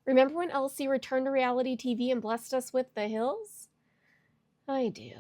Remember when Elsie returned to reality TV and blessed us with The Hills? I do.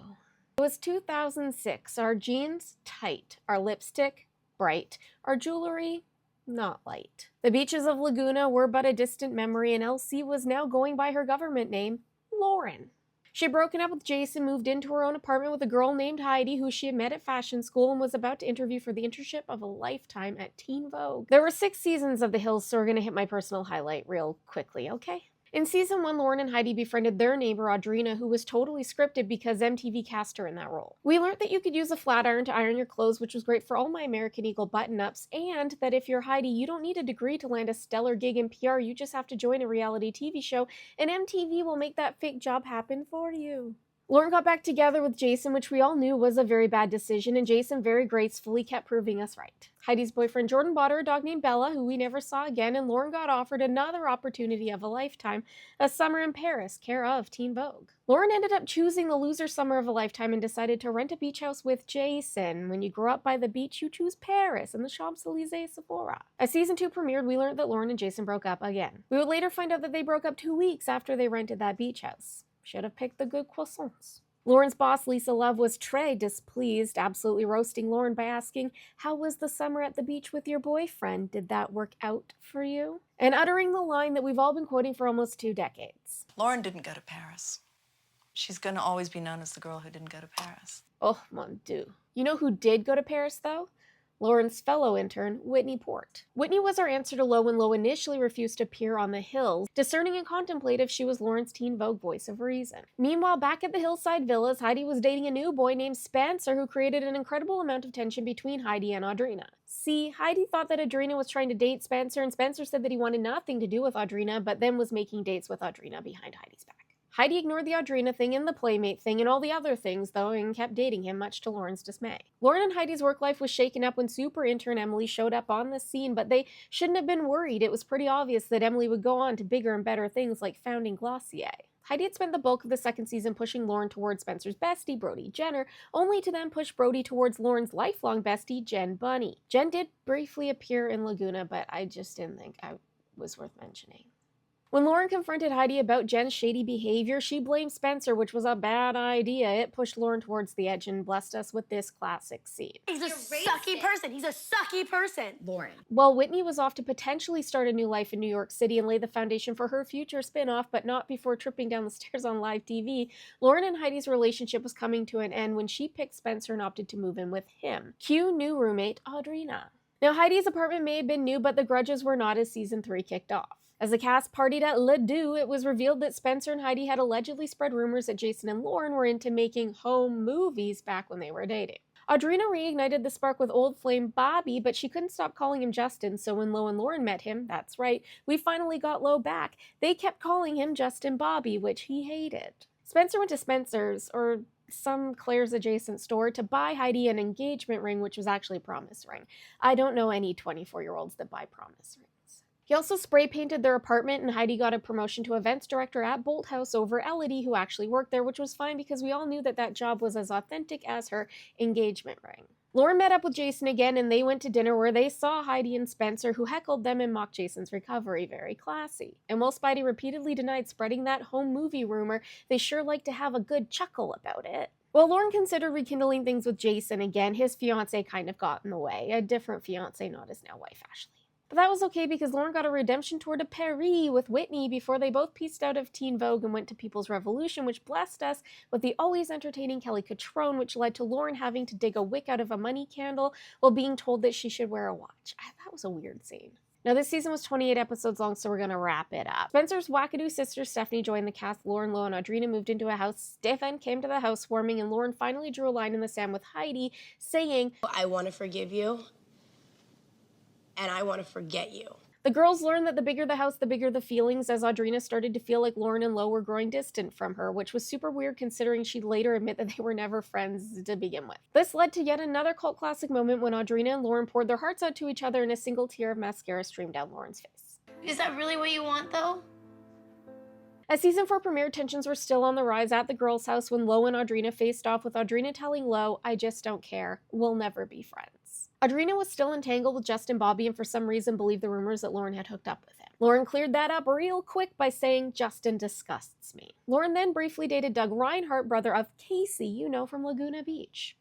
It was 2006. Our jeans, tight. Our lipstick, bright. Our jewelry, not light. The beaches of Laguna were but a distant memory, and Elsie was now going by her government name, Lauren. She had broken up with Jason, moved into her own apartment with a girl named Heidi, who she had met at fashion school, and was about to interview for the internship of a lifetime at Teen Vogue. There were 6 seasons of The Hills, so we're going to hit my personal highlight real quickly, okay? In season 1, Lauren and Heidi befriended their neighbor Audrina, who was totally scripted because MTV cast her in that role. We learned that you could use a flat iron to iron your clothes, which was great for all my American Eagle button-ups, and that if you're Heidi, you don't need a degree to land a stellar gig in PR, you just have to join a reality TV show, and MTV will make that fake job happen for you. Lauren got back together with Jason, which we all knew was a very bad decision, and Jason very gracefully kept proving us right. Heidi's boyfriend Jordan bought her a dog named Bella, who we never saw again, and Lauren got offered another opportunity of a lifetime, a summer in Paris, care of Teen Vogue. Lauren ended up choosing the loser summer of a lifetime and decided to rent a beach house with Jason. When you grow up by the beach, you choose Paris and the Champs-Élysées Sephora. As season 2 premiered, we learned that Lauren and Jason broke up again. We would later find out that they broke up 2 weeks after they rented that beach house. Should have picked the good croissants. Lauren's boss, Lisa Love, was très displeased, absolutely roasting Lauren by asking, "How was the summer at the beach with your boyfriend? Did that work out for you?" And uttering the line that we've all been quoting for almost 2 decades. Lauren didn't go to Paris. She's gonna always be known as the girl who didn't go to Paris. Oh, mon Dieu. You know who did go to Paris, though? Lauren's fellow intern, Whitney Port. Whitney was our answer to Lo when Lo initially refused to appear on The Hills, discerning and contemplative she was Lauren's Teen Vogue voice of reason. Meanwhile, back at the Hillside Villas, Heidi was dating a new boy named Spencer, who created an incredible amount of tension between Heidi and Audrina. See, Heidi thought that Audrina was trying to date Spencer, and Spencer said that he wanted nothing to do with Audrina, but then was making dates with Audrina behind Heidi's back. Heidi ignored the Audrina thing and the Playmate thing and all the other things, though, and kept dating him, much to Lauren's dismay. Lauren and Heidi's work life was shaken up when super intern Emily showed up on the scene, but they shouldn't have been worried. It was pretty obvious that Emily would go on to bigger and better things like founding Glossier. Heidi had spent the bulk of the second season pushing Lauren towards Spencer's bestie, Brody Jenner, only to then push Brody towards Lauren's lifelong bestie, Jen Bunny. Jen did briefly appear in Laguna, but I just didn't think I was worth mentioning. When Lauren confronted Heidi about Jen's shady behavior, she blamed Spencer, which was a bad idea. It pushed Lauren towards the edge and blessed us with this classic scene. He's a sucky person. He's a sucky person. Lauren. While Whitney was off to potentially start a new life in New York City and lay the foundation for her future spin-off, but not before tripping down the stairs on live TV, Lauren and Heidi's relationship was coming to an end when she picked Spencer and opted to move in with him. Cue new roommate Audrina. Now, Heidi's apartment may have been new, but the grudges were not as season 3 kicked off. As the cast partied at Le Deux, it was revealed that Spencer and Heidi had allegedly spread rumors that Jason and Lauren were into making home movies back when they were dating. Audrina reignited the spark with old flame Bobby, but she couldn't stop calling him Justin, so when Lo and Lauren met him, that's right, we finally got Lo back. They kept calling him Justin Bobby, which he hated. Spencer went to Spencer's, or some Claire's adjacent store, to buy Heidi an engagement ring, which was actually a promise ring. I don't know any 24-year-olds that buy promise rings. He also spray painted their apartment, and Heidi got a promotion to events director at Bolt House over Elodie, who actually worked there, which was fine because we all knew that that job was as authentic as her engagement ring. Lauren met up with Jason again, and they went to dinner where they saw Heidi and Spencer, who heckled them and mocked Jason's recovery. Very classy. And while Spidey repeatedly denied spreading that home movie rumor, they sure like to have a good chuckle about it. While Lauren considered rekindling things with Jason again, his fiancée kind of got in the way. A different fiancée, not his now wife, Ashley. But that was okay because Lauren got a redemption tour to Paris with Whitney before they both pieced out of Teen Vogue and went to People's Revolution, which blessed us with the always entertaining Kelly Catrone, which led to Lauren having to dig a wick out of a money candle while being told that she should wear a watch. That was a weird scene. Now, this season was 28 episodes long, so we're going to wrap it up. Spencer's wackadoo sister Stephanie joined the cast. Lauren, Lo, and Audrina moved into a house. Stefan came to the housewarming, and Lauren finally drew a line in the sand with Heidi, saying, I want to forgive you, and I want to forget you. The girls learned that the bigger the house, the bigger the feelings, as Audrina started to feel like Lauren and Lo were growing distant from her, which was super weird considering she'd later admit that they were never friends to begin with. This led to yet another cult classic moment when Audrina and Lauren poured their hearts out to each other and a single tear of mascara streamed down Lauren's face. Is that really what you want, though? As season 4 premiered, tensions were still on the rise at the girls' house when Lo and Audrina faced off, with Audrina telling Lo, "I just don't care. We'll never be friends." Audrina was still entangled with Justin Bobby and for some reason believed the rumors that Lauren had hooked up with him. Lauren cleared that up real quick by saying, "Justin disgusts me." Lauren then briefly dated Doug Reinhardt, brother of Casey, you know, from Laguna Beach.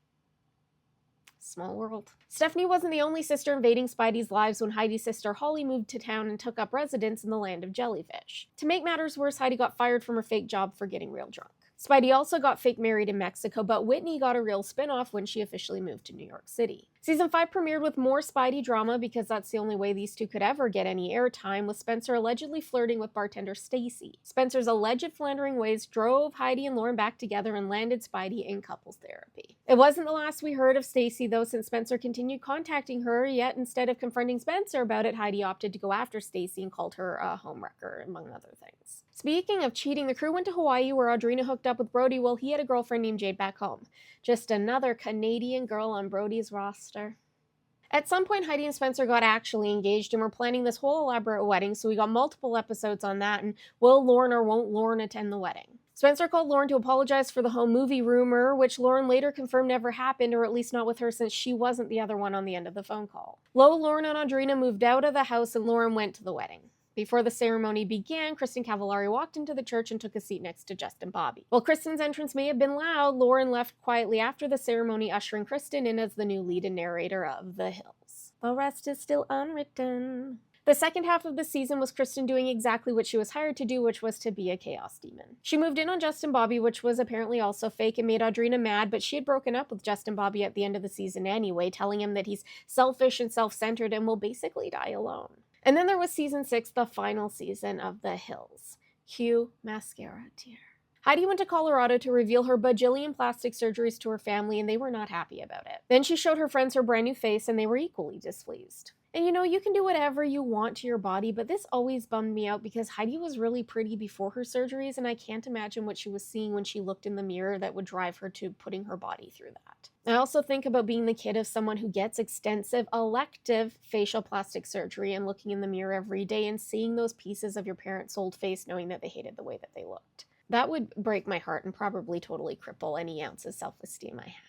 Small world. Stephanie wasn't the only sister invading Spidey's lives when Heidi's sister Holly moved to town and took up residence in the land of jellyfish. To make matters worse, Heidi got fired from her fake job for getting real drunk. Spidey also got fake married in Mexico, but Whitney got a real spin-off when she officially moved to New York City. Season 5 premiered with more Spidey drama because that's the only way these two could ever get any airtime, with Spencer allegedly flirting with bartender Stacy. Spencer's alleged philandering ways drove Heidi and Lauren back together and landed Spidey in couples therapy. It wasn't the last we heard of Stacy, though, since Spencer continued contacting her, yet instead of confronting Spencer about it, Heidi opted to go after Stacy and called her a homewrecker, among other things. Speaking of cheating, the crew went to Hawaii where Audrina hooked up with Brody while he had a girlfriend named Jade back home. Just another Canadian girl on Brody's roster. At some point, Heidi and Spencer got actually engaged and were planning this whole elaborate wedding, so we got multiple episodes on that, and will Lauren or won't Lauren attend the wedding? Spencer called Lauren to apologize for the home movie rumor, which Lauren later confirmed never happened, or at least not with her since she wasn't the other one on the end of the phone call. Lauren and Audrina moved out of the house and Lauren went to the wedding. Before the ceremony began, Kristen Cavallari walked into the church and took a seat next to Justin Bobby. While Kristen's entrance may have been loud, Lauren left quietly after the ceremony, ushering Kristen in as the new lead and narrator of The Hills. The rest is still unwritten. The second half of the season was Kristen doing exactly what she was hired to do, which was to be a chaos demon. She moved in on Justin Bobby, which was apparently also fake, and made Audrina mad, but she had broken up with Justin Bobby at the end of the season anyway, telling him that he's selfish and self-centered and will basically die alone. And then there was season 6, the final season of The Hills. Cue mascara tear. Heidi went to Colorado to reveal her bajillion plastic surgeries to her family, and they were not happy about it. Then she showed her friends her brand new face, and they were equally displeased. And you know, you can do whatever you want to your body, but this always bummed me out because Heidi was really pretty before her surgeries, and I can't imagine what she was seeing when she looked in the mirror that would drive her to putting her body through that. I also think about being the kid of someone who gets extensive, elective facial plastic surgery and looking in the mirror every day and seeing those pieces of your parents' old face knowing that they hated the way that they looked. That would break my heart and probably totally cripple any ounce of self-esteem I had.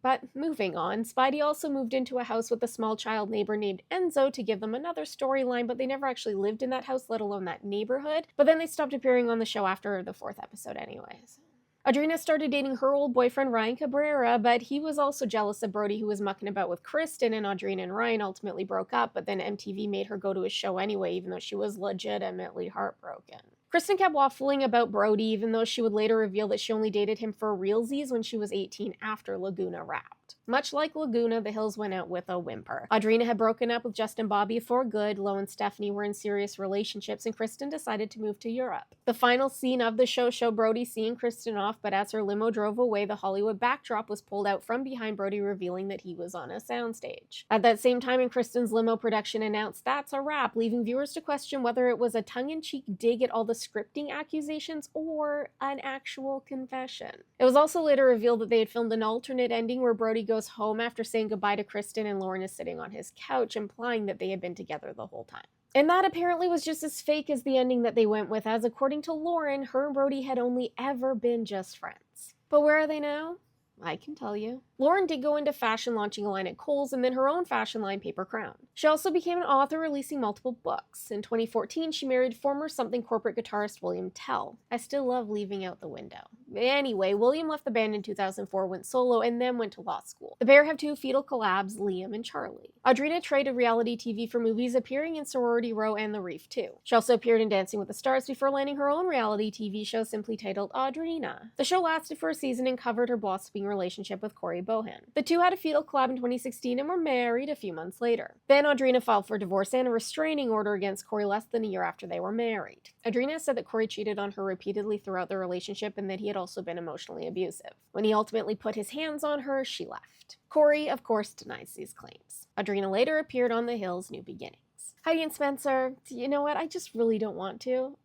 But moving on, Spidey also moved into a house with a small child neighbor named Enzo to give them another storyline, but they never actually lived in that house, let alone that neighborhood. But then they stopped appearing on the show after the 4th episode anyways. Audrina started dating her old boyfriend Ryan Cabrera, but he was also jealous of Brody, who was mucking about with Kristen, and Audrina and Ryan ultimately broke up, but then MTV made her go to his show anyway, even though she was legitimately heartbroken. Kristen kept waffling about Brody, even though she would later reveal that she only dated him for realsies when she was 18 after Laguna wrapped. Much like Laguna, The Hills went out with a whimper. Audrina had broken up with Justin Bobby for good, Lo and Stephanie were in serious relationships, and Kristen decided to move to Europe. The final scene of the show showed Brody seeing Kristen off, but as her limo drove away, the Hollywood backdrop was pulled out from behind Brody, revealing that he was on a soundstage. At that same time, in Kristen's limo, production announced that's a wrap, leaving viewers to question whether it was a tongue-in-cheek dig at all the scripting accusations or an actual confession. It was also later revealed that they had filmed an alternate ending where Brody goes home after saying goodbye to Kristen and Lauren is sitting on his couch, implying that they had been together the whole time. And that apparently was just as fake as the ending that they went with, as according to Lauren, her and Brody had only ever been just friends. But where are they now? I can tell you. Lauren did go into fashion, launching a line at Kohl's and then her own fashion line, Paper Crown. She also became an author, releasing multiple books. In 2014, she married former Something corporate guitarist William Tell. I still love leaving out the window. Anyway, William left the band in 2004, went solo, and then went to law school. The pair have 2 fetal collabs, Liam and Charlie. Audrina traded reality TV for movies, appearing in Sorority Row and The Reef too. She also appeared in Dancing with the Stars before landing her own reality TV show simply titled Audrina. The show lasted for a season and covered her blossoming relationship with Corey Bohan. The two had a fetal collab in 2016 and were married a few months later. Then Audrina filed for divorce and a restraining order against Corey less than a year after they were married. Audrina said that Corey cheated on her repeatedly throughout the relationship and that he had also been emotionally abusive. When he ultimately put his hands on her, she left. Corey, of course, denies these claims. Audrina later appeared on The Hills' New Beginnings. Heidi and Spencer, you know what? I just really don't want to.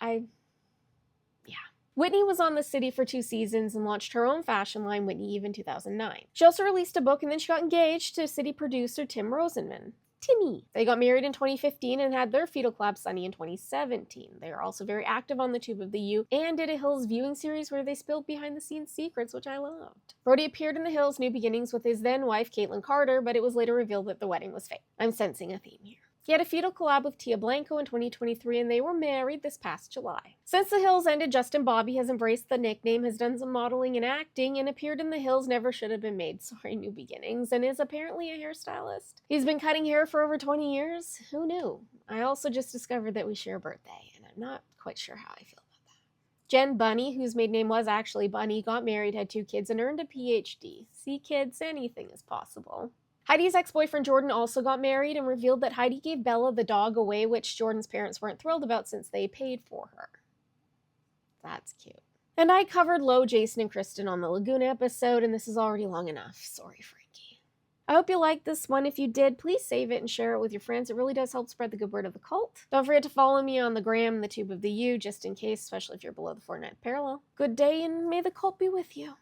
Whitney was on The City for 2 seasons and launched her own fashion line, Whitney Eve, in 2009. She also released a book and then she got engaged to City producer Tim Rosenman. Timmy. They got married in 2015 and had their fetal collab Sunny in 2017. They are also very active on the Tube of the U and did a Hills viewing series where they spilled behind the scenes secrets, which I loved. Brody appeared in the Hills New Beginnings with his then wife Caitlin Carter, but it was later revealed that the wedding was fake. I'm sensing a theme here. He had a fetal collab with Tia Blanco in 2023, and they were married this past July. Since The Hills ended, Justin Bobby has embraced the nickname, has done some modeling and acting, and appeared in The Hills Never Should Have Been Made, New Beginnings, and is apparently a hairstylist. He's been cutting hair for over 20 years. Who knew? I also just discovered that we share a birthday, and I'm not quite sure how I feel about that. Jen Bunny, whose maiden name was actually Bunny, got married, had 2 kids, and earned a PhD. See, kids, anything is possible. Heidi's ex-boyfriend Jordan also got married and revealed that Heidi gave Bella the dog away, which Jordan's parents weren't thrilled about since they paid for her. That's cute. And I covered Lo, Jason, and Kristen on the Laguna episode, and this is already long enough. Sorry, Frankie. I hope you liked this one. If you did, please save it and share it with your friends. It really does help spread the good word of the cult. Don't forget to follow me on the gram and the Tube of the U, just in case, especially if you're below the 49th parallel. Good day, and may the cult be with you.